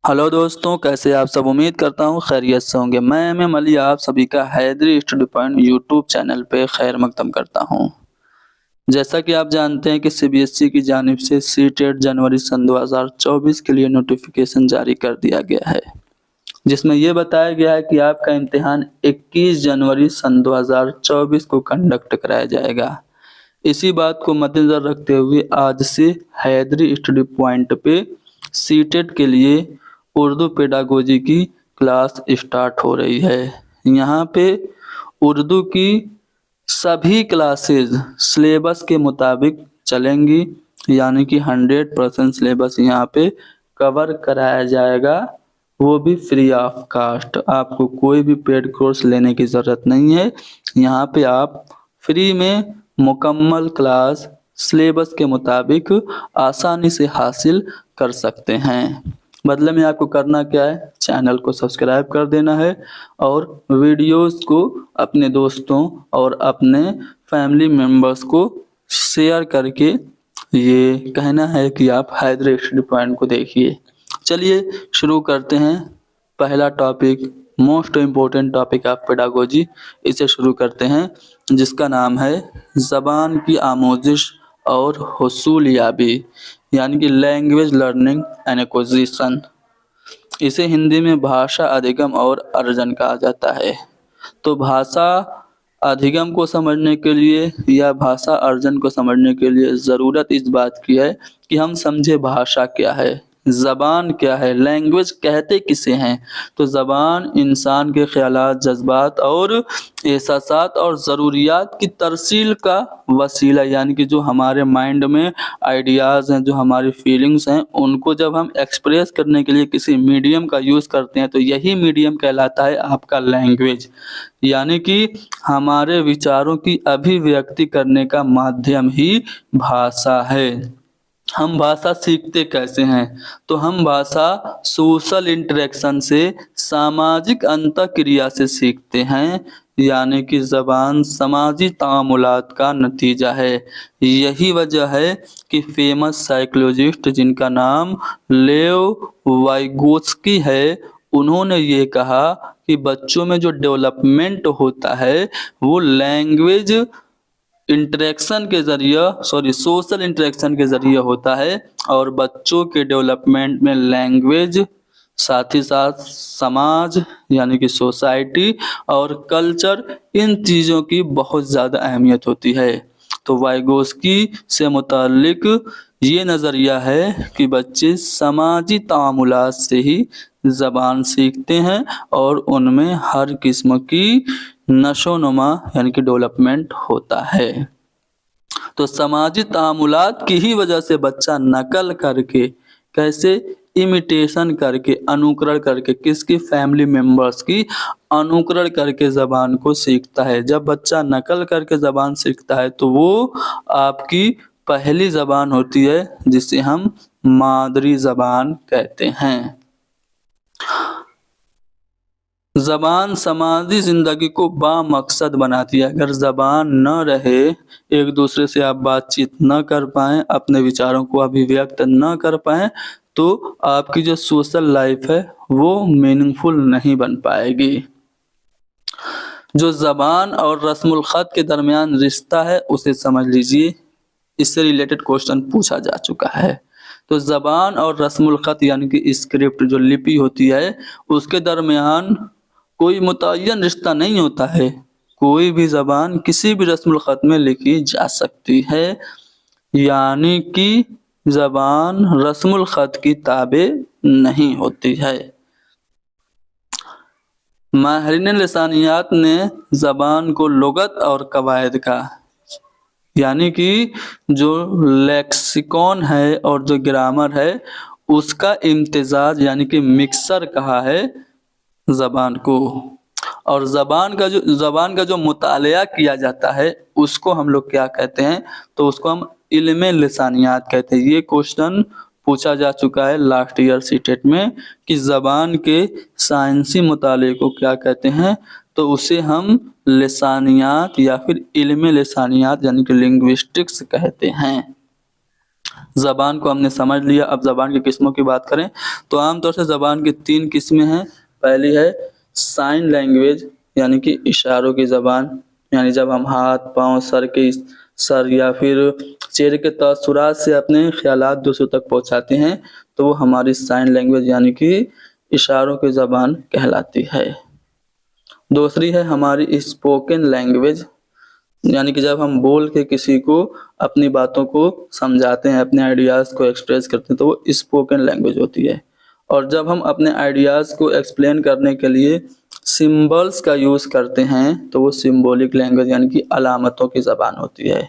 Hello दोस्तों, कैसे आप सब। उम्मीद करता हूँ खैरियत से होंगे। मैं एम अली आप सभी का Haidari study point YouTube channel पे खैर मकदम करता हूँ। जैसा कि आप जानते हैं कि सीबीएसई की जानिब से सीटेट जनवरी सन 2024 के लिए नोटिफिकेशन जारी कर दिया गया है, जिसमें यह बताया गया है कि आपका इम्तिहान 21 जनवरी सन 2024 को कंडक्ट कराया जाएगा। इसी बात को मद्देनजर रखते हुए आज से हैदरी स्टडी पॉइंट पे सीटेट के लिए उर्दू पेडागोजी की क्लास स्टार्ट हो रही है। यहाँ पे उर्दू की सभी क्लासेस सिलेबस के मुताबिक चलेंगी, यानी कि 100% सिलेबस यहाँ पे कवर कराया जाएगा, वो भी फ्री ऑफ कास्ट। आपको कोई भी पेड कोर्स लेने की ज़रूरत नहीं है। यहाँ पे आप फ्री में मुकम्मल क्लास सिलेबस के मुताबिक आसानी से हासिल कर सकते हैं। बदले में आपको करना क्या है, चैनल को सब्सक्राइब कर देना है और वीडियोस को अपने दोस्तों और अपने फैमिली मेम्बर्स को शेयर करके ये कहना है कि आप हैदरी स्टडी पॉइंट को देखिए। चलिए शुरू करते हैं। पहला topic, most important topic of pedagogy, इसे शुरू करते हैं, जिसका नाम है ज़बान की आमोजिश और हुसूल याबी, यानी कि लैंग्वेज लर्निंग एंड एक्विजिशन। इसे हिंदी में भाषा अधिगम और अर्जन कहा जाता है। तो भाषा अधिगम को समझने के लिए या भाषा अर्जन को समझने के लिए ज़रूरत इस बात की है कि हम समझे भाषा क्या है, ज़बान क्या है, लैंग्वेज कहते किसे हैं। तो ज़बान इंसान के ख्यालात, जज्बात और एहसासात और ज़रूरियात की तरसील का वसीला, यानी कि जो हमारे माइंड में आइडियाज़ हैं, जो हमारी फीलिंग्स हैं, उनको जब हम एक्सप्रेस करने के लिए किसी मीडियम का यूज़ करते हैं तो यही मीडियम कहलाता है आपका लैंग्वेज, यानी कि हमारे विचारों की अभिव्यक्ति करने का माध्यम ही भाषा है। हम भाषा सीखते कैसे हैं, तो हम भाषा सोशल इंटरेक्शन से, सामाजिक अंतःक्रिया से सीखते हैं, यानी कि ज़बान समाजी तामुलात का नतीजा है। यही वजह है कि फेमस साइकोलॉजिस्ट जिनका नाम लेव वाइगोत्स्की है, उन्होंने ये कहा कि बच्चों में जो डेवलपमेंट होता है वो लैंग्वेज इंटरेक्शन के ज़रिए सोशल इंटरेक्शन के ज़रिए होता है, और बच्चों के डेवलपमेंट में लैंग्वेज, साथ ही साथ समाज यानी कि सोसाइटी और कल्चर, इन चीज़ों की बहुत ज़्यादा अहमियत होती है। तो वाइगोस्की से मुताल्लिक ये नज़रिया है कि बच्चे समाजी तामुलात से ही ज़बान सीखते हैं और उनमें हर किस्म की नशोनुमा यानी कि डेवलपमेंट होता है। तो समाजी तामुलात की ही वजह से बच्चा नकल करके, कैसे, इमिटेशन करके, अनुकरण करके, किसकी, फैमिली मेम्बर्स की अनुकरण करके ज़बान को सीखता है। जब बच्चा नकल करके ज़बान सीखता है तो वो आपकी पहली ज़बान होती है, जिसे हम मादरी ज़बान कहते हैं। ज़बान समाजी ज़िंदगी को बामकसद बनाती है। अगर ज़बान न रहे, एक दूसरे से आप बातचीत न कर पाएँ, अपने विचारों को अभिव्यक्त न कर पाएँ, तो आपकी जो सोशल लाइफ है वो मीनिंगफुल नहीं बन पाएगी। जो ज़बान और रस्मुल ख़त के दरमियान रिश्ता है उसे समझ लीजिए, इससे रिलेटेड क्वेश्चन पूछा जा चुका है। तो ज़बान और रस्मुल ख़त यानी कि स्क्रिप्ट, जो लिपि होती है, उसके दरमियान कोई मुतय्यन रिश्ता नहीं होता है। कोई भी ज़बान किसी भी रस्मुल ख़त में लिखी जा सकती है, यानी कि ज़बान रस्मुल ख़त की ताबे नहीं होती है। माहिरीन लिसानियात ने ज़बान को लुगत और कवायद का, यानी कि जो लेक्सिकॉन है और जो ग्रामर है उसका इम्तिजाज यानी कि मिक्सर कहा है ज़बान को। और ज़बान का जो मुतालिया किया जाता है उसको हम लोग क्या कहते हैं, तो उसको हम इल्मे लिसानियात कहते हैं। ये क्वेश्चन पूछा जा चुका है लास्ट ईयर सीटेट में कि ज़बान के साइंसी मुताले को क्या कहते हैं, तो उसे हम लिसानियात या फिर इल्मे लिसानियात यानी कि लिंग्विस्टिक्स कहते हैं। ज़बान को हमने समझ लिया। अब ज़बान की किस्मों की बात करें तो आमतौर से ज़बान की 3 किस्में हैं। पहली है साइन लैंग्वेज यानी कि इशारों की ज़बान, यानी जब हम हाथ, पाँव, सर या फिर चेहरे के तअस्सुरात से अपने ख़यालात दूसरों तक पहुँचाते हैं तो वो हमारी साइन लैंग्वेज यानी कि इशारों की ज़बान कहलाती है। दूसरी है हमारी स्पोकन लैंग्वेज, यानी कि जब हम बोल के किसी को अपनी बातों को समझाते हैं, अपने आइडियाज़ को एक्सप्रेस करते हैं तो वो स्पोकन लैंग्वेज होती है। और जब हम अपने आइडियाज़ को एक्सप्लेन करने के लिए सिंबल्स का यूज़ करते हैं तो वो सिंबॉलिक लैंग्वेज यानी कि अलामतों की ज़बान होती है।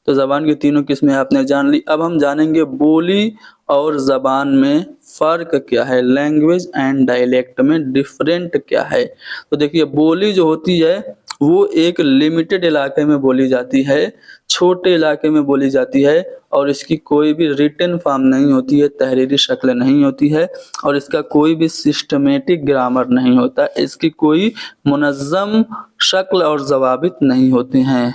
तो ज़बान की तीनों किस्में आपने जान ली। अब हम जानेंगे बोली और ज़बान में फ़र्क क्या है, लैंग्वेज एंड डायलेक्ट में डिफरेंट क्या है। तो देखिए बोली जो होती है वो एक लिमिटेड इलाके में बोली जाती है, छोटे इलाके में बोली जाती है और इसकी कोई भी रिटन फॉर्म नहीं होती है, तहरीरी शक्ल नहीं होती है और इसका कोई भी सिस्टमैटिक ग्रामर नहीं होता, इसकी कोई मुनज़्ज़म शक्ल और ज़वाबित नहीं होते हैं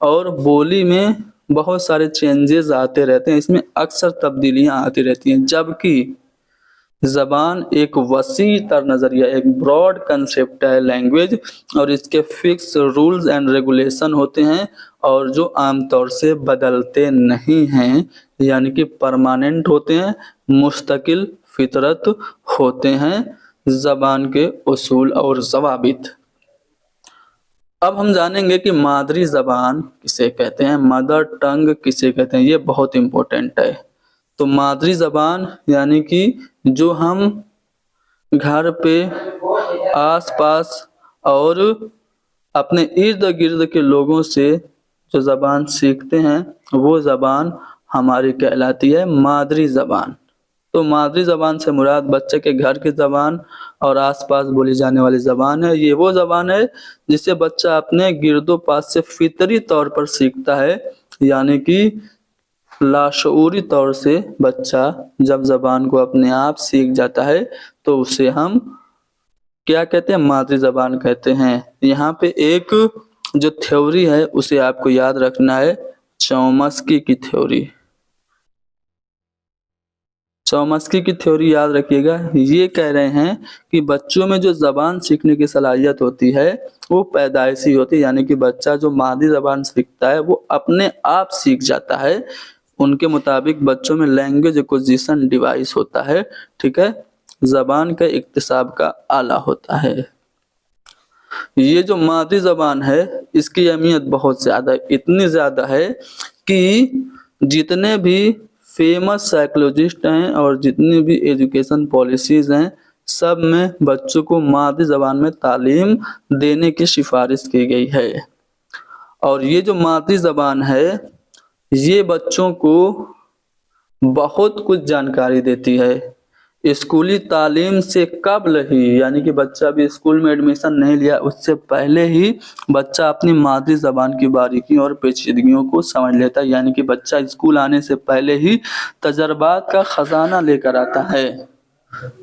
और बोली में बहुत सारे चेंजेस आते रहते हैं, इसमें अक्सर तब्दीलियाँ आती रहती हैं। जबकि ज़बान एक वसी तर नज़रिया, एक ब्रॉड कंसेप्ट है लैंग्वेज और इसके फिक्स रूल्स एंड रेगुलेशन होते हैं और जो आमतौर से बदलते नहीं हैं, यानी कि परमानेंट होते हैं, मुस्तकिल फितरत होते हैं ज़बान के उसूल और ज़वाबित। अब हम जानेंगे कि मादरी ज़बान किसे कहते हैं, मदर टंग किसे कहते हैं, ये बहुत इम्पोर्टेंट है। तो मादरी ज़बान यानी कि जो हम घर पे, आस-पास और अपने इर्द-गिर्द के लोगों से जो ज़बान सीखते हैं वो ज़बान हमारी कहलाती है मादरी ज़बान। तो मादरी ज़बान से मुराद बच्चे के घर की ज़बान और आस-पास बोली जाने वाली ज़बान है। ये वो ज़बान है जिसे बच्चा अपने गिरदो-पास से फितरी तौर पर सीखता है, यानी कि लाशऊरी तौर से बच्चा जब ज़बान को अपने आप सीख जाता है तो उसे हम क्या कहते हैं, मादरी ज़बान कहते हैं। यहाँ पे एक जो थ्योरी है उसे आपको याद रखना है, चॉम्स्की की थ्योरी। चॉम्स्की की थ्योरी याद रखिएगा। ये कह रहे हैं कि बच्चों में जो ज़बान सीखने की सलाहियत होती है वो पैदाइशी होती है, यानी कि बच्चा जो मादरी ज़बान सीखता है वो अपने आप सीख जाता है। उनके मुताबिक बच्चों में लैंग्वेज एक्विजिशन डिवाइस होता है, ठीक है, ज़बान का इक्तिसाब का आला होता है। ये जो मादरी ज़बान है इसकी अहमियत बहुत ज़्यादा है, इतनी ज़्यादा है कि जितने भी फेमस साइकोलॉजिस्ट हैं और जितनी भी एजुकेशन पॉलिसीज़ हैं सब में बच्चों को मादरी ज़बान में तालीम देने की सिफारिश की गई है। और ये जो मादरी ज़बान है ये बच्चों को बहुत कुछ जानकारी देती है। स्कूली तालीम से कब्ल ही, यानी कि बच्चा भी स्कूल में एडमिशन नहीं लिया उससे पहले ही बच्चा अपनी मादरी ज़बान की बारीकियों और पेचीदगियों को समझ लेता है, यानी कि बच्चा स्कूल आने से पहले ही तजर्बात का ख़जाना लेकर आता है।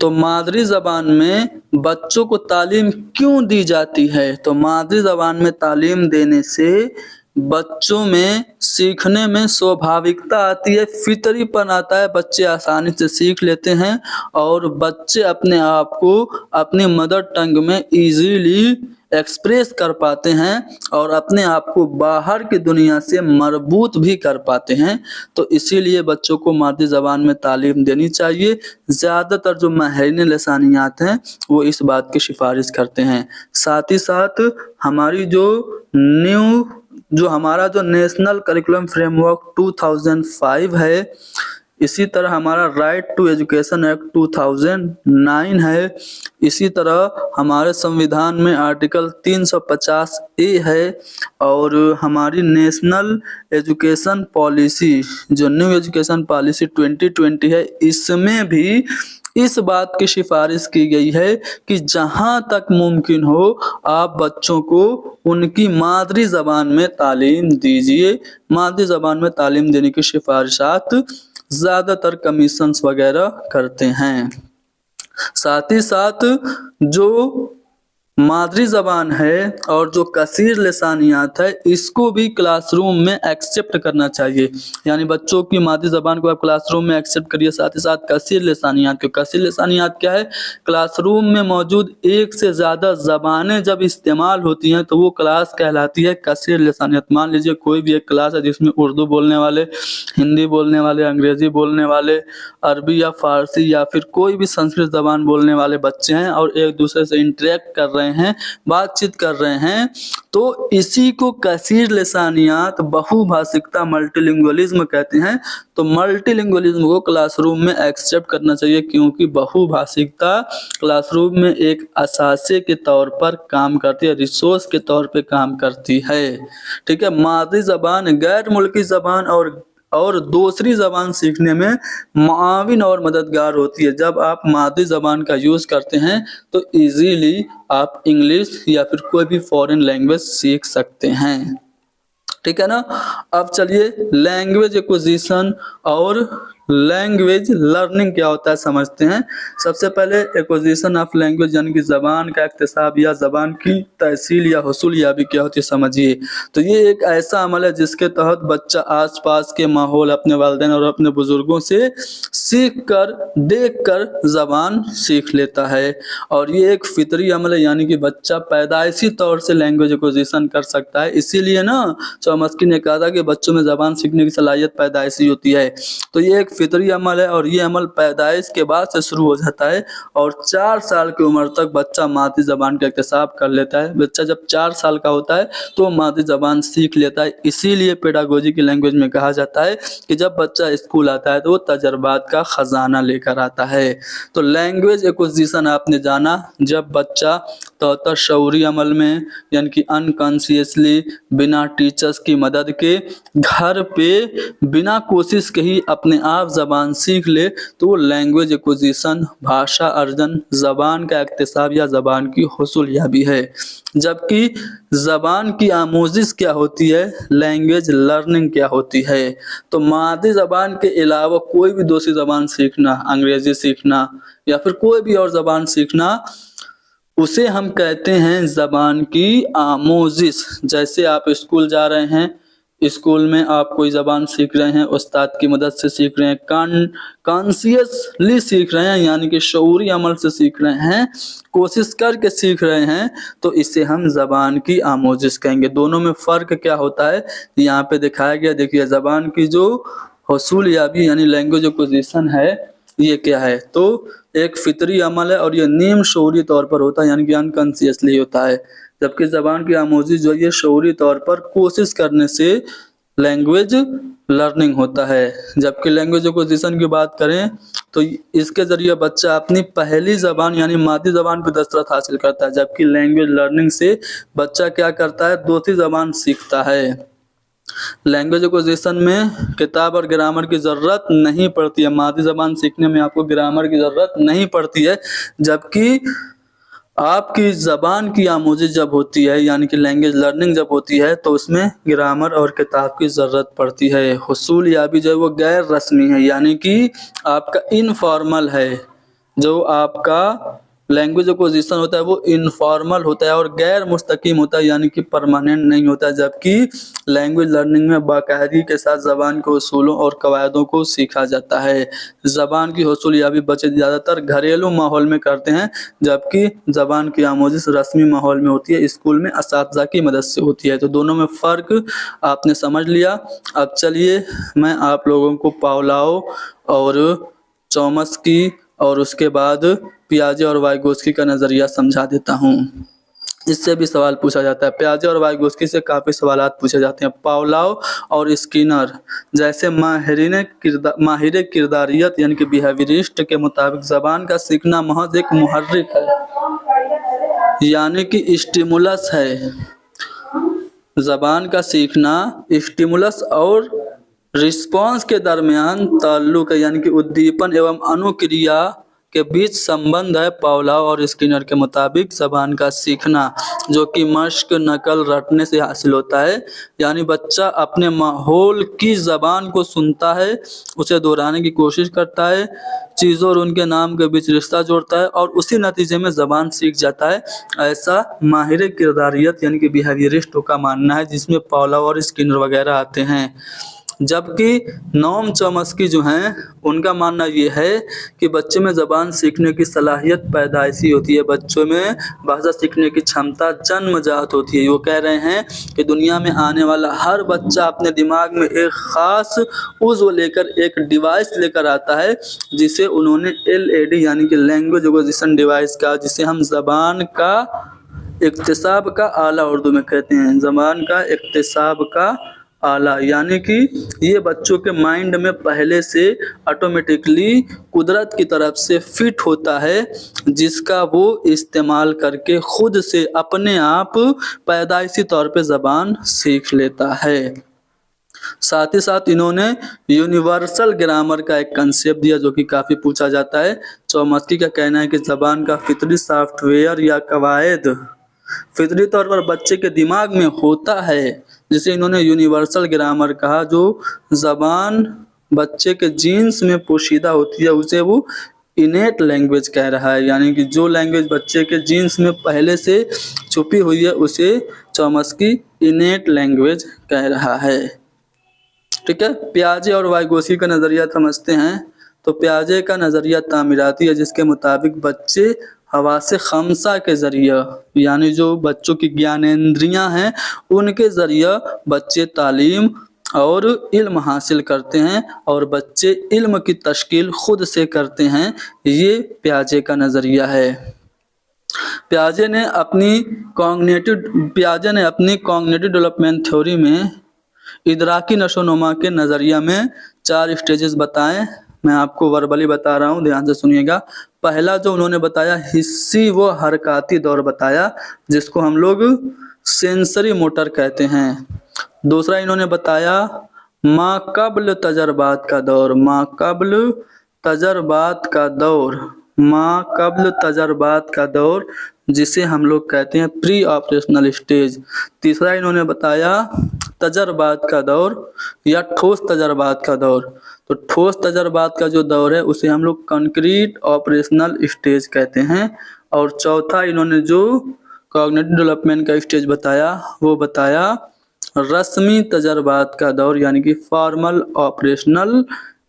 तो मादरी ज़बान में बच्चों को तालीम क्यों दी जाती है? तो मादरी ज़बान में तालीम देने से बच्चों में सीखने में स्वाभाविकता आती है, फितरीपन आता है, बच्चे आसानी से सीख लेते हैं और बच्चे अपने आप को अपनी मदर टंग में इजीली एक्सप्रेस कर पाते हैं और अपने आप को बाहर की दुनिया से मरबूत भी कर पाते हैं। तो इसीलिए बच्चों को मादरी ज़बान में तालीम देनी चाहिए। ज़्यादातर जो माहिरीन लिसानियात हैं वो इस बात की सिफारिश करते हैं। साथ ही साथ हमारी हमारा जो नेशनल करिकुलम फ्रेमवर्क 2005 है, इसी तरह हमारा राइट टू एजुकेशन एक्ट 2009 है, इसी तरह हमारे संविधान में आर्टिकल 350 ए है और हमारी नेशनल एजुकेशन पॉलिसी जो न्यू एजुकेशन पॉलिसी 2020 है इसमें भी इस बात की सिफारिश की गई है कि जहां तक मुमकिन हो आप बच्चों को उनकी मादरी ज़बान में तालीम दीजिए। मादरी ज़बान में तालीम देने की सिफारिशात ज़्यादातर कमीशंस वगैरह करते हैं। साथ ही साथ जो मादरी ज़बान है और जो कसीर लिसानियात है इसको भी क्लासरूम में एक्सेप्ट करना चाहिए। यानी बच्चों की मादरी ज़बान को आप क्लासरूम में एक्सेप्ट करिए, साथ ही साथ कसीर लिसानियात को। कसीर लिसानियात क्या है? क्लासरूम में मौजूद एक से ज़्यादा ज़बानें जब इस्तेमाल होती हैं तो वो क्लास कहलाती है कसीर लिसानियात। मान लीजिए कोई भी एक क्लास है जिसमें उर्दू बोलने वाले, हिंदी बोलने वाले, अंग्रेज़ी बोलने वाले, अरबी या फ़ारसी या फिर कोई भी संस्कृत ज़बान बोलने वाले बच्चे हैं और एक दूसरे से इंटरेक्ट कर रहे हैं, बातचीत कर रहे हैं, तो इसी को कसीर लिसानियात, बहुभाषिकता, मल्टीलिंगुअलिज्म कहते हैं। तो मल्टीलिंगुअलिज्म को क्लासरूम में एक्सेप्ट करना चाहिए क्योंकि बहुभाषिकता क्लासरूम में एक असासे के तौर पर काम करती है, रिसोर्स के तौर पे काम करती है। ठीक है, मादरी ज़बान गैर मुल्की ज़बान और दूसरी ज़बान सीखने में मुआविन और मददगार होती है। जब आप मादरी ज़बान का यूज़ करते हैं तो इजीली आप इंग्लिश या फिर कोई भी फॉरेन लैंग्वेज सीख सकते हैं। ठीक है ना। अब चलिए लैंग्वेज एक्विजिशन और लैंग्वेज लर्निंग क्या होता है समझते हैं। सबसे पहले एक्विजिशन ऑफ लैंग्वेज यानी कि ज़बान का इक्तिसाब या ज़बान की तहसील या हुसूल याबी क्या होती है समझिए। तो ये एक ऐसा अमल है जिसके तहत बच्चा आसपास के माहौल, अपने वालिदैन और अपने बुजुर्गों से सीख कर, देख कर ज़बान सीख लेता है। और ये एक फितरी अमल है यानी कि बच्चा पैदाइशी तौर से लैंग्वेज एक्विजिशन कर सकता है। इसीलिए ना चॉम्स्की ने कहा था कि बच्चों में ज़बान सीखने की सलाहियत पैदाइशी होती है। तो ये एक फितरी अमल है और ये अमल पैदाइश के बाद से शुरू हो जाता है और 4 साल की उम्र तक बच्चा मादरी ज़बान का इक्तिसाब कर लेता है। बच्चा जब 4 साल का होता है तो मादरी ज़बान सीख लेता है। इसीलिए पेडागोजी की लैंग्वेज में कहा जाता है कि जब बच्चा स्कूल आता है तो वो तजर्बात का खजाना लेकर आता है। तो लैंग्वेज एक्विजिशन आपने जाना, जब बच्चा तौर शऊरी अमल में यानी कि अनकॉन्शियसली बिना टीचर्स की मदद के घर पे बिना कोशिश के ही अपने आप ज़बान सीख ले तो वो लैंग्वेज एक्विजिशन, भाषा अर्जन, ज़बान का इक्तिसाब या ज़बान की हुसूल याबी है। जबकि ज़बान की आमोजिश क्या होती है, लैंग्वेज लर्निंग क्या होती है। तो मादरी ज़बान के अलावा कोई भी दूसरी ज़बान सीखना, अंग्रेज़ी सीखना या फिर कोई भी और ज़बान सीखना, उसे हम कहते हैं ज़बान की आमोजिश। जैसे आप स्कूल जा रहे हैं, स्कूल में आप कोई ज़बान सीख रहे हैं, उस्ताद की मदद से सीख रहे हैं, कॉन्शियसली सीख रहे हैं यानी कि शऊरी अमल से सीख रहे हैं, कोशिश करके सीख रहे हैं, तो इसे हम ज़बान की आमोजिश कहेंगे। दोनों में फ़र्क क्या होता है यहाँ पे दिखाया गया। देखिए ज़बान की जो हुसूल याबी यानी लैंग्वेज एक्विजिशन है ये क्या है, तो एक फितरी अमल है और ये नीम शऊरी तौर पर होता है यानी कि अनकॉन्शियसली होता है। जबकि ज़बान की आमोजिश जो ये शऊरी तौर पर कोशिश करने से लैंग्वेज लर्निंग होता है। जबकि लैंग्वेज एक्विजिशन की बात करें तो इसके ज़रिए बच्चा अपनी पहली ज़बान यानी मादरी ज़बान पर दस्तरत हासिल करता है। जबकि लैंग्वेज लर्निंग से बच्चा क्या करता है, दूसरी ज़बान सीखता है। लैंग्वेज एक्विजिशन में किताब और ग्रामर की ज़रूरत नहीं पड़ती है। मादरी ज़बान सीखने में आपको ग्रामर की ज़रूरत नहीं पड़ती है। जबकि आपकी ज़बान की आमोजिश जब होती है यानी कि लैंग्वेज लर्निंग जब होती है तो उसमें ग्रामर और किताब की ज़रूरत पड़ती है। हुसूल याबी जो है वो गैर रस्मी है यानी कि आपका इनफॉर्मल है। जो आपका लैंग्वेज एक्विजिशन होता है वो इनफॉर्मल होता है और गैर मुस्तकीम होता है यानी कि परमानेंट नहीं होता है। जबकि लैंग्वेज लर्निंग में बाकायदगी के साथ ज़बान के उसूलों और कवायदों को सीखा जाता है। ज़बान की हुसूल याबी बच्चे ज़्यादातर घरेलू माहौल में करते हैं, जबकि ज़बान की आमोजिश रस्मी माहौल में होती है, स्कूल में असातिज़ा की मदद से होती है। तो दोनों में फ़र्क आपने समझ लिया। अब चलिए मैं आप लोगों को पावलोव और चॉम्स्की और उसके बाद पियाजे और वाइगोत्स्की का नज़रिया समझा देता हूँ। इससे भी सवाल पूछा जाता है। पियाजे और वाइगोत्स्की से काफ़ी सवालात पूछे जाते हैं। पावलोव और स्किनर जैसे माहिर किरदारियत यानी कि बिहेवियरिस्ट के मुताबिक ज़बान का सीखना महज एक मुहर्रिक है यानी कि स्टिमुलस है। ज़बान का सीखना स्टिमुलस और रिस्पॉन्स के दरमियान ताल्लुक है यानी कि उद्दीपन एवं अनुक्रिया के बीच संबंध है। पावलोव और स्किनर के मुताबिक ज़बान का सीखना जो कि मश्क नकल रटने से हासिल होता है। यानी बच्चा अपने माहौल की ज़बान को सुनता है, उसे दोहराने की कोशिश करता है, चीज़ों और उनके नाम के बीच रिश्ता जोड़ता है और उसी नतीजे में ज़बान सीख जाता है। ऐसा माहिर किरदारियत यानी कि बिहेवियरिस्टों का मानना है, जिसमें पॉलो और स्किनर वगैरह आते हैं। जबकि नोम चॉम्स्की जो हैं उनका मानना ये है कि बच्चे में ज़बान सीखने की सलाहियत पैदाइशी होती है, बच्चों में भाषा सीखने की क्षमता जन्मजात होती है। वो कह रहे हैं कि दुनिया में आने वाला हर बच्चा अपने दिमाग में एक ख़ास उज़्व लेकर, एक डिवाइस लेकर आता है, जिसे उन्होंने LAD यानी कि लैंग्वेज एक्विजिशन डिवाइस का, जिसे हम ज़बान का इक्तिसाब का आला उर्दू में कहते हैं। ज़बान का इक्तिसाब का आला यानी कि ये बच्चों के माइंड में पहले से ऑटोमेटिकली कुदरत की तरफ से फिट होता है, जिसका वो इस्तेमाल करके खुद से अपने आप पैदाइशी तौर पे ज़बान सीख लेता है। साथ ही साथ इन्होंने यूनिवर्सल ग्रामर का एक कंसेप्ट दिया, जो कि काफ़ी पूछा जाता है। चॉम्स्की का कहना है कि ज़बान का फितरी सॉफ्टवेयर या कवायद फितरी तौर पर बच्चे के दिमाग में होता है, जिसे इन्होंने यूनिवर्सल ग्रामर कहा। जो ज़बान बच्चे के जीन्स में पोशीदा होती है, उसे वो इनेट लैंग्वेज कह रहा है। यानी कि जो लैंग्वेज बच्चे के जीन्स में पहले से छुपी हुई है, उसे चॉम्स्की इनेट लैंग्वेज कह रहा है। ठीक है, पियाजे और वाइगोत्स्की का नज़रिया समझते हैं। तो पियाजे का नज़रिया तामीराती है, जिसके मुताबिक बच्चे हवासे खमसा के ज़रिए, यानी जो बच्चों की ज्ञानेंद्रियां हैं, उनके ज़रिए बच्चे तालीम और इल्म हासिल करते हैं और बच्चे इल्म की तश्कील खुद से करते हैं। ये पियाजे का नज़रिया है। पियाजे ने अपनी कॉग्निटिव डेवलपमेंट थ्योरी में इदराकी नशोनुमा के नज़रिया में 4 स्टेजेस बताएं। मैं आपको वर्बली बता रहा हूँ, ध्यान से सुनिएगा। पहला जो उन्होंने बताया, हिस्सी व हरकाती दौर बताया, जिसको हम लोग सेंसरी मोटर कहते हैं। दूसरा इन्होंने बताया माक़ब्ल तजर्बात का दौर, माक़ब्ल तजर्बात का दौर, जिसे हम लोग कहते हैं प्री ऑपरेशनल स्टेज। तीसरा इन्होंने बताया तजर्बात का दौर या ठोस तजर्बात का दौर। तो ठोस तजर्बात का जो दौर है, उसे हम लोग कंक्रीट ऑपरेशनल स्टेज कहते हैं। और चौथा इन्होंने जो कॉग्निटिव डेवलपमेंट का स्टेज बताया, वो बताया रस्मी तजर्बात का दौर, यानी कि फॉर्मल ऑपरेशनल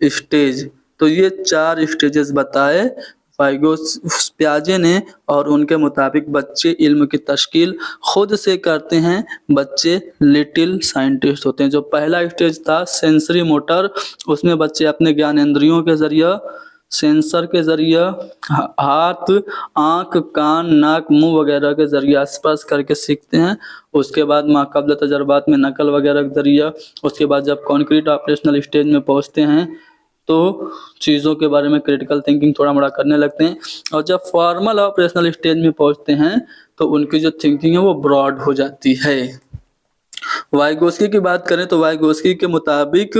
स्टेज। तो ये 4 स्टेजेस बताए पियाजे ने, और उनके मुताबिक बच्चे इल्म की तश्कील खुद से करते हैं, बच्चे लिटिल साइंटिस्ट होते हैं। जो पहला स्टेज था सेंसरी मोटर, उसमें बच्चे अपने ज्ञानेंद्रियों के ज़रिए, सेंसर के ज़रिए, हाथ, आँख, कान, नाक, मुंह वगैरह के ज़रिए स्पर्श करके सीखते हैं। उसके बाद माक़ब्ल तजर्बात में नकल वगैरह के ज़रिए, उसके बाद जब कॉन्क्रीट ऑपरेशनल स्टेज में पहुँचते हैं तो चीज़ों के बारे में क्रिटिकल थिंकिंग थोड़ा मोड़ा करने लगते हैं। और जब फॉर्मल ऑपरेशनल स्टेज में पहुंचते हैं तो उनकी जो थिंकिंग है वो ब्रॉड हो जाती है। वाइगोत्स्की की बात करें तो वाइगोत्स्की के मुताबिक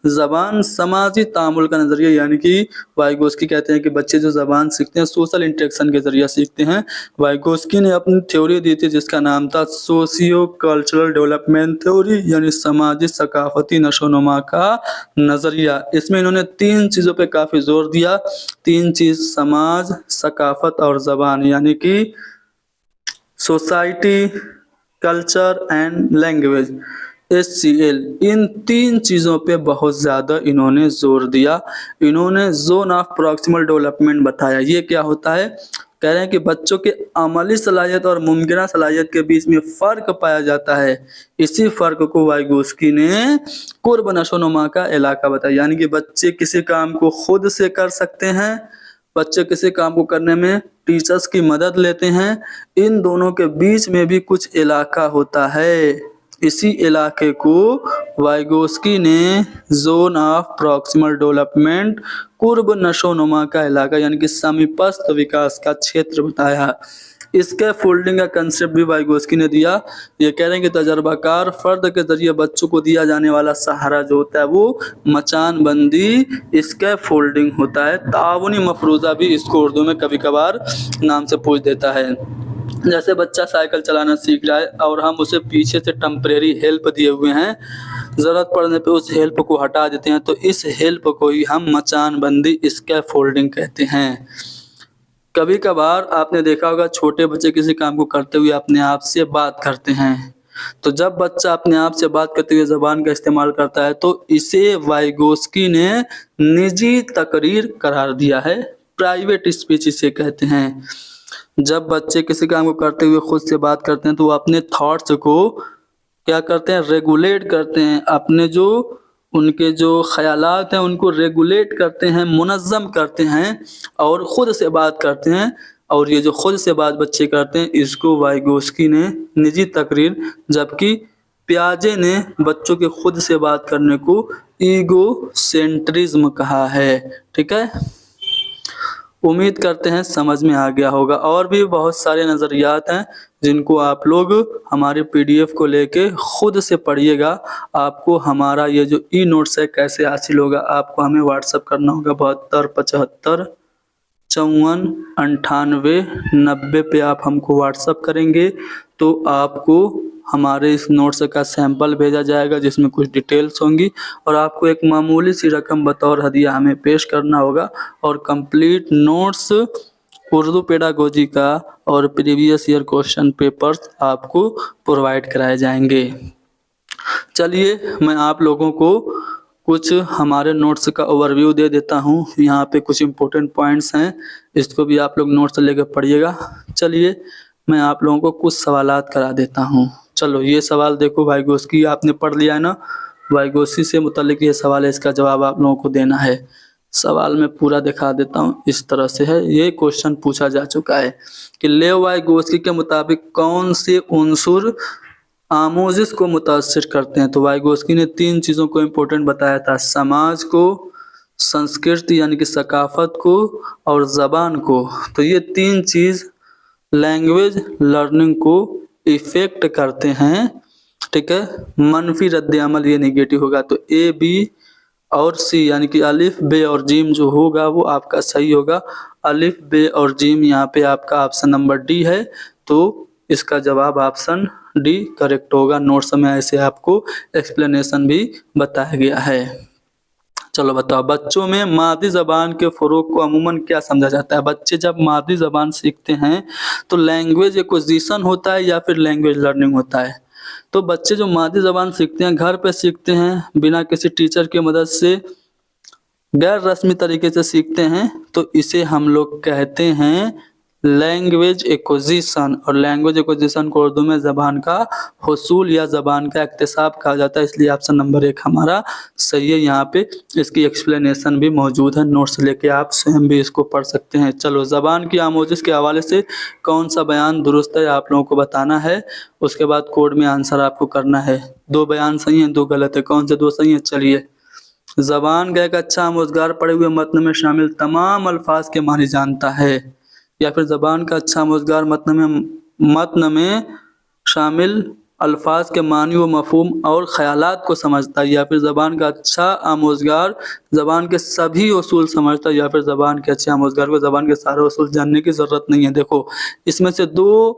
ज़बान समाजी तामुल का नज़रिया, यानी कि वाइगोत्स्की कहते हैं कि बच्चे जो ज़बान सीखते हैं सोशल इंटरेक्शन के ज़रिए सीखते हैं। वाइगोत्स्की ने अपनी थ्योरी दी थी, जिसका नाम था सोशियो कल्चरल डेवलपमेंट थ्योरी, यानी समाजी सकाफती नशोनुमा का नज़रिया। इसमें इन्होंने 3 चीज़ों पर काफ़ी जोर दिया। 3 चीज़, समाज, सकाफत और ज़बान, यानी कि society, culture and language, SCL। इन 3 चीज़ों पे बहुत ज़्यादा इन्होंने जोर दिया। इन्होंने जोन ऑफ प्रॉक्सिमल डेवलपमेंट बताया। ये क्या होता है? कह रहे हैं कि बच्चों के अमली सलाहियत और मुमकिना सलाहियत के बीच में फ़र्क पाया जाता है। इसी फ़र्क को वाइगोत्स्की ने कुर्ब नशोनुमा का इलाका बताया, यानी कि बच्चे किसी काम को खुद से कर सकते हैं, बच्चे किसी काम को करने में टीचर्स की मदद लेते हैं। इन दोनों के बीच में भी कुछ इलाका होता है। इसी इलाके को वाइगोत्स्की ने जोन ऑफ प्रॉक्सिमल डेवलपमेंट, कुर्ब नशोनुमा का इलाका, यानी कि समीपस्थ विकास का क्षेत्र बताया। इसके फोल्डिंग का कंसेप्ट भी वाइगोत्स्की ने दिया। ये कह रहे हैं कि तजर्बाकार फर्द के जरिए बच्चों को दिया जाने वाला सहारा जो होता है वो मचान बंदी, इसके फोल्डिंग होता है। ताउनी मफरूज़ा भी इसको उर्दू में कभी कभार नाम से पूछ देता है। जैसे बच्चा साइकिल चलाना सीख रहा है और हम उसे पीछे से टेम्परेरी हेल्प दिए हुए हैं, ज़रूरत पड़ने पे उस हेल्प को हटा देते हैं, तो इस हेल्प को ही हम मचानबंदी स्कैफोल्डिंग कहते हैं। कभी कभार आपने देखा होगा छोटे बच्चे किसी काम को करते हुए अपने आप से बात करते हैं, तो जब बच्चा अपने आप से बात करते हुए ज़बान का इस्तेमाल करता है तो इसे वाइगोस्की ने निजी तकरीर करार दिया है, प्राइवेट स्पीच इसे कहते हैं। जब बच्चे किसी काम को करते हुए खुद से बात करते हैं तो वो अपने थॉट्स को क्या करते हैं, रेगुलेट करते हैं, अपने जो उनके जो ख़यालात हैं उनको रेगुलेट करते हैं, मुनज़्ज़म करते हैं और ख़ुद से बात करते हैं। और ये जो खुद से बात बच्चे करते हैं इसको वाइगोस्की ने निजी तकरीर, जबकि पियाजे ने बच्चों के खुद से बात करने को ईगोसेंट्रिज्म कहा है। ठीक है, उम्मीद करते हैं समझ में आ गया होगा। और भी बहुत सारे नज़रियात हैं जिनको आप लोग हमारे पीडीएफ को लेके खुद से पढ़िएगा। आपको हमारा ये जो ई नोट्स है कैसे हासिल होगा, आपको हमें व्हाट्सअप करना होगा 72 75 54 98 90 पे आप हमको व्हाट्सअप करेंगे तो आपको हमारे इस नोट्स का सैंपल भेजा जाएगा जिसमें कुछ डिटेल्स होंगी और आपको एक मामूली सी रकम बतौर हदिया हमें पेश करना होगा और कंप्लीट नोट्स उर्दू पेडागोजी का और प्रीवियस ईयर क्वेश्चन पेपर्स आपको प्रोवाइड कराए जाएंगे। चलिए मैं आप लोगों को कुछ हमारे नोट्स का ओवरव्यू दे देता हूँ। यहाँ पे कुछ इम्पोर्टेंट पॉइंट्स हैं, इसको भी आप लोग नोट्स लेकर पढ़िएगा। चलिए मैं आप लोगों को कुछ सवालात करा देता हूँ। चलो ये सवाल देखो, वाइगोस्की आपने पढ़ लिया है ना, वाइगोस्की से मुताल्लिक ये सवाल है, इसका जवाब आप लोगों को देना है। सवाल मैं पूरा दिखा देता हूँ, इस तरह से है। ये क्वेश्चन पूछा जा चुका है कि लेव वाइगोस्की के मुताबिक कौन से उन्सुर आमोजिश को मुतासिर करते हैं। तो वाइगोस्की ने 3 चीज़ों को इम्पोर्टेंट बताया था, समाज को, संस्कृति यानी कि सकाफत को और ज़बान को। तो ये 3 चीज़ लैंग्वेज लर्निंग को इफ़ेक्ट करते हैं। ठीक है, मनफी रद्द अमल ये नेगेटिव होगा, तो ए बी और सी यानी कि अलिफ बे और जीम जो होगा वो आपका सही होगा। अलिफ बे और जीम यहाँ पे आपका ऑप्शन नंबर डी है, तो इसका जवाब ऑप्शन डी करेक्ट होगा। नोट्स में ऐसे आपको एक्सप्लेनेशन भी बताया गया है। चलो बताओ, बच्चों में मादी ज़बान के फ़रोग़ को अमूमन क्या समझा जाता है। बच्चे जब मादी ज़बान सीखते हैं तो लैंग्वेज एक्विजिशन होता है या फिर लैंग्वेज लर्निंग होता है। तो बच्चे जो मादी ज़बान सीखते हैं घर पे सीखते हैं, बिना किसी टीचर की मदद से गैर रस्मी तरीके से सीखते हैं, तो इसे हम लोग कहते हैं लैंग्वेज एक्विजिशन। और लैंग्वेज एक्विजिशन को उर्दू में ज़बान का हुसूल या ज़बान का इक्तिसाब कहा जाता है, इसलिए ऑप्शन नंबर 1 हमारा सही है। यहाँ पे इसकी एक्सप्लेनेशन भी मौजूद है, नोट्स लेके आप स्वयं भी इसको पढ़ सकते हैं। चलो, ज़बान की आमोजिश के हवाले से कौन सा बयान दुरुस्त है आप लोगों को बताना है, उसके बाद कोड में आंसर आपको करना है। 2 बयान सही हैं, 2 गलत है, कौन से 2 सही हैं। चलिए, ज़बान का एक अच्छा आमोजगार पढ़े हुए मतन में शामिल तमाम अल्फाज के मानी जानता है, या फिर ज़बान का अच्छा आमोजगार मतन में शामिल अल्फाज के मानी व मफहूम और ख़यालात को समझता है, या फिर ज़बान का अच्छा आमोजगार ज़बान के सभी उसूल समझता है, या फिर ज़बान के अच्छे आमोजगार को ज़बान के सारे उसूल जानने की ज़रूरत नहीं है। देखो, इसमें से 2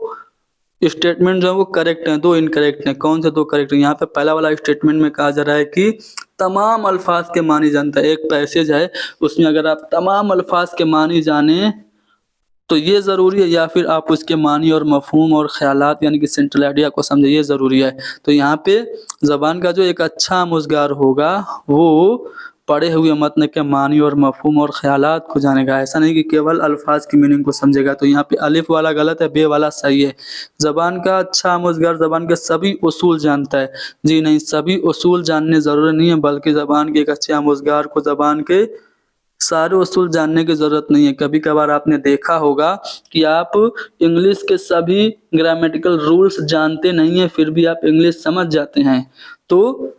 स्टेटमेंट जो है वो करेक्ट हैं, 2 इनकरेक्ट हैं। कौन से 2 करेक्ट हैं? यहाँ पे पहला वाला स्टेटमेंट में कहा जा रहा है कि तमाम अल्फाज के मानी जानता है। एक पैसेज है उसमें अगर आप तमाम अल्फाज के मानी जाने तो ये ज़रूरी है, या फिर आप उसके मानी और मफहूम और ख़यालात यानी कि सेंट्रल आइडिया को समझे, ये ज़रूरी है। तो यहाँ पे ज़बान का जो एक अच्छा आमोजगार होगा वो पढ़े हुए मतन के मानी और मफहूम और ख़यालात को जानेगा, ऐसा नहीं कि केवल अल्फाज की मीनिंग को समझेगा। तो यहाँ पे अलिफ वाला गलत है, बे वाला सही है। ज़बान का अच्छा आमोजगार ज़बान के सभी उसूल जानता है। जी नहीं, सभी उसूल जानने ज़रूरी नहीं है, बल्कि ज़बान के एक अच्छे आमोजगार को ज़बान के सारे उसूल जानने की ज़रूरत नहीं है। कभी कभार आपने देखा होगा कि आप इंग्लिश के सभी ग्रामेटिकल रूल्स जानते नहीं हैं, फिर भी आप इंग्लिश समझ जाते हैं, तो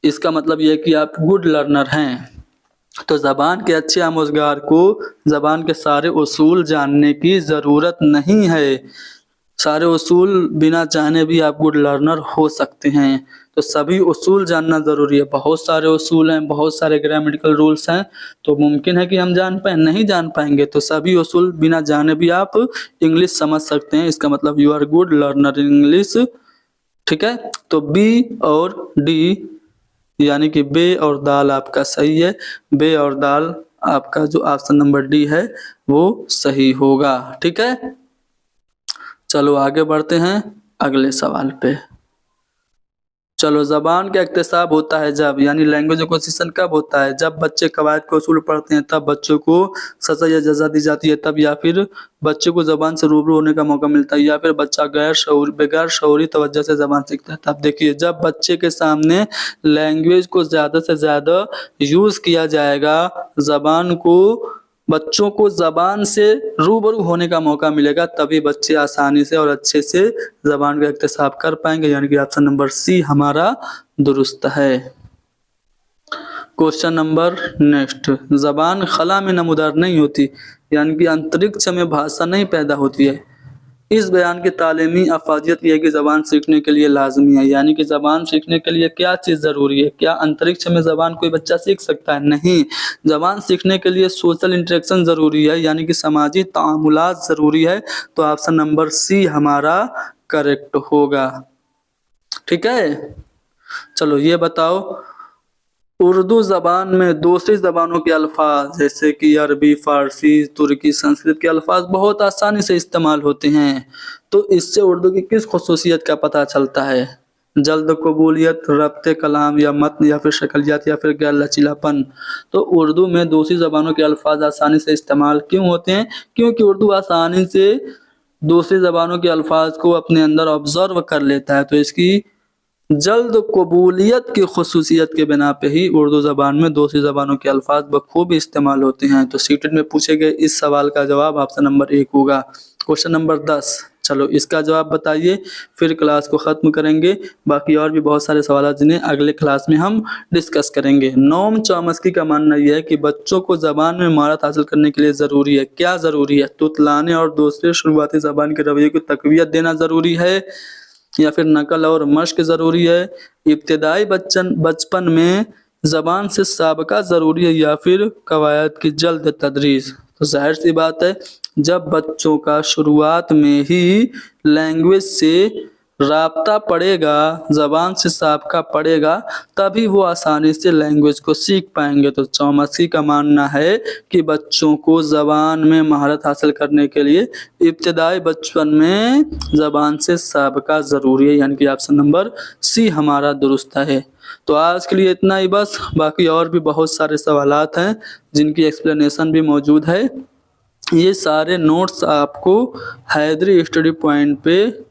इसका मतलब यह है कि आप गुड लर्नर हैं। तो ज़बान के अच्छे आमोजगार को ज़बान के सारे उसूल जानने की ज़रूरत नहीं है। सारे उसूल बिना जाने भी आप गुड लर्नर हो सकते हैं। तो सभी उसूल जानना ज़रूरी है। बहुत सारे उसूल हैं, बहुत सारे ग्रामेटिकल रूल्स हैं, तो मुमकिन है कि हम जान पाएँ, नहीं जान पाएँगे। तो सभी उसूल बिना जाने भी आप इंग्लिश समझ सकते हैं। इसका मतलब you are good learner in English. ठीक है, तो बी और डी यानी कि बे और दाल आपका सही है। बे और दाल आपका जो ऑप्शन नंबर डी है वो सही होगा। ठीक है, चलो आगे बढ़ते हैं अगले सवाल पे। चलो, ज़बान का इक्तिसाब होता है जब, यानी लैंग्वेज एक्विजिशन कब होता है? जब बच्चे कवायद के उसूल पढ़ते हैं, तब बच्चों को सज़ा या जज़ा दी जाती है तब, या फिर बच्चे को ज़बान से रूबरू होने का मौका मिलता है, या फिर बच्चा बगैर शऊरी तवज्जो से ज़बान सीखता है तब। देखिए, जब बच्चे के सामने लैंग्वेज को ज़्यादा से ज़्यादा यूज़ किया जाएगा, ज़बान को बच्चों को ज़बान से रूबरू होने का मौका मिलेगा, तभी बच्चे आसानी से और अच्छे से ज़बान का इक्तिसाब कर पाएंगे, यानी कि ऑप्शन नंबर सी हमारा दुरुस्त है। क्वेश्चन नंबर नेक्स्ट, ज़बान खला में नमूदार नहीं होती, यानी कि अंतरिक्ष में भाषा नहीं पैदा होती है। इस बयान की तालीमी अफादियत यह है कि ज़बान सीखने के लिए लाजमी है, यानी कि ज़बान सीखने के लिए क्या चीज़ ज़रूरी है? क्या अंतरिक्ष में ज़बान कोई बच्चा सीख सकता है? नहीं। ज़बान सीखने के लिए सोशल इंटरेक्शन ज़रूरी है, यानी कि समाजी तामुलात ज़रूरी है। तो ऑप्शन नंबर सी हमारा करेक्ट होगा। ठीक है, चलो ये बताओ, उर्दू ज़बान में दूसरी ज़बानों के अल्फाज जैसे कि अरबी, फ़ारसी, तुर्की, संस्कृत के अल्फाज बहुत आसानी से इस्तेमाल होते हैं, तो इससे उर्दू की किस ख़ुसूसियत का पता चलता है? जल्द कबूलियत, रब्ते कलाम, या मतन, या फिर शक्लियात, या फिर गैर लचीलापन। तो उर्दू में दूसरी ज़बानों के अल्फाज आसानी से इस्तेमाल क्यों होते हैं? क्योंकि उर्दू आसानी से दूसरी ज़बानों के अल्फाज को अपने अंदर ऑब्ज़र्व कर लेता है, तो इसकी जल्द कबूलियत की खसूसियत के बिना पे ही उर्दू ज़बान में दूसरी ज़बानों के अल्फाज बखूबी इस्तेमाल होते हैं। तो सीटेट में पूछे गए इस सवाल का जवाब ऑप्शन नंबर 1 होगा। क्वेश्चन नंबर 10, चलो इसका जवाब बताइए, फिर क्लास को ख़त्म करेंगे। बाकी और भी बहुत सारे सवाल जिन्हें अगले क्लास में हम डिस्कस करेंगे। नोम चॉम्स्की का मानना यह है कि बच्चों को ज़बान में महारत हासिल करने के लिए ज़रूरी है, क्या ज़रूरी है? तुतलाने और दूसरे शुरुआती ज़बान के रवैये को तक़वियत देना ज़रूरी है, या फिर नकल और मश्क ज़रूरी है, इब्तिदाई बचपन में ज़बान से साबका ज़रूरी है, या फिर कवायद की जल्द तदरीस? तो ज़ाहिर सी बात है, जब बच्चों का शुरुआत में ही लैंग्वेज से राब्ता पड़ेगा, ज़बान से साबका पड़ेगा, तभी वो आसानी से लैंग्वेज को सीख पाएंगे। तो चॉम्स्की का मानना है कि बच्चों को ज़बान में महारत हासिल करने के लिए इब्तिदाई बचपन में ज़बान से साबका ज़रूरी है, यानी कि ऑप्शन नंबर सी हमारा दुरुस्त है। तो आज के लिए इतना ही बस, बाकी और भी बहुत सारे सवालात हैं जिनकी एक्सप्लेनेशन भी मौजूद है। ये सारे नोट्स आपको हैदरी स्टडी पॉइंट पे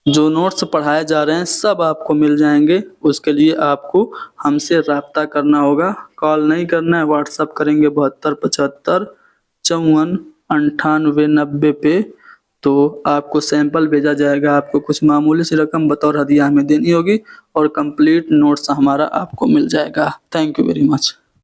जो नोट्स पढ़ाए जा रहे हैं सब आपको मिल जाएंगे। उसके लिए आपको हमसे रब्ता करना होगा, कॉल नहीं करना है, व्हाट्सअप करेंगे 72 75 54 98 90 पे, तो आपको सैंपल भेजा जाएगा। आपको कुछ मामूली सी रकम बतौर हदिया हमें देनी होगी और कंप्लीट नोट्स हमारा आपको मिल जाएगा। Thank you very much.